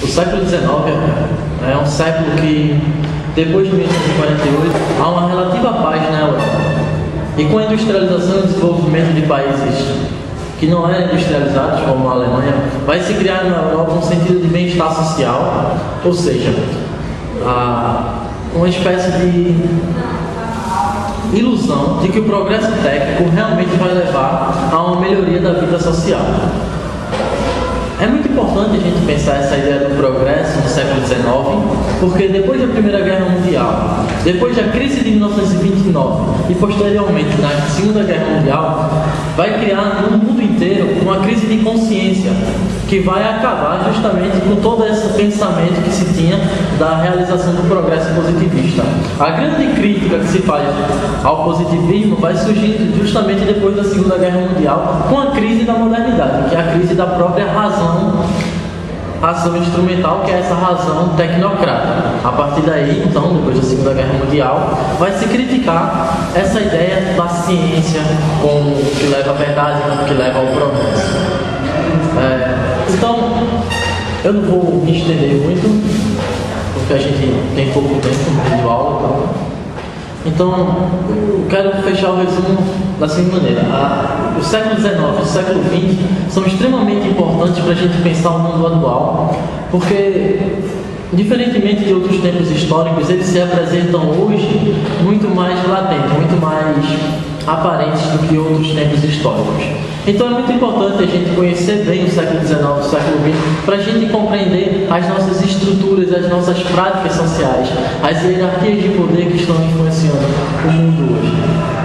O século XIX é um século que, depois de 1848, há uma relativa paz na Europa. E com a industrialização e o desenvolvimento de países que não eram industrializados, como a Alemanha, vai se criar na Europa um sentido de bem-estar social, ou seja, uma espécie de ilusão de que o progresso técnico realmente vai levar a uma melhoria da vida social. É muito importante a gente pensar essa ideia do progresso no século XIX, porque depois da Primeira Guerra Mundial, depois da crise de 1929 e posteriormente na Segunda Guerra Mundial, vai criar no mundo inteiro uma crise de consciência que vai acabar justamente com todo esse pensamento que se tinha da realização do progresso positivista. A grande crítica que se faz ao positivismo vai surgir justamente depois da Segunda Guerra Mundial, com a crise da modernidade, que é a crise da própria razão instrumental, que é essa razão tecnocrata. A partir daí, então, depois da Segunda Guerra Mundial, vai se criticar essa ideia da ciência como o que leva à verdade, como o que leva ao progresso. Então, eu não vou me estender muito, porque a gente tem pouco tempo no vídeo aula, então eu quero fechar o resumo da seguinte maneira. O século XIX e o século XX são extremamente importantes para a gente pensar o mundo atual, porque, diferentemente de outros tempos históricos, eles se apresentam hoje muito mais latentes, muito mais aparentes do que outros tempos históricos. Então é muito importante a gente conhecer bem o século XIX e o século XX para a gente compreender as nossas estruturas, as nossas práticas sociais, as hierarquias de poder que estão influenciando o mundo hoje.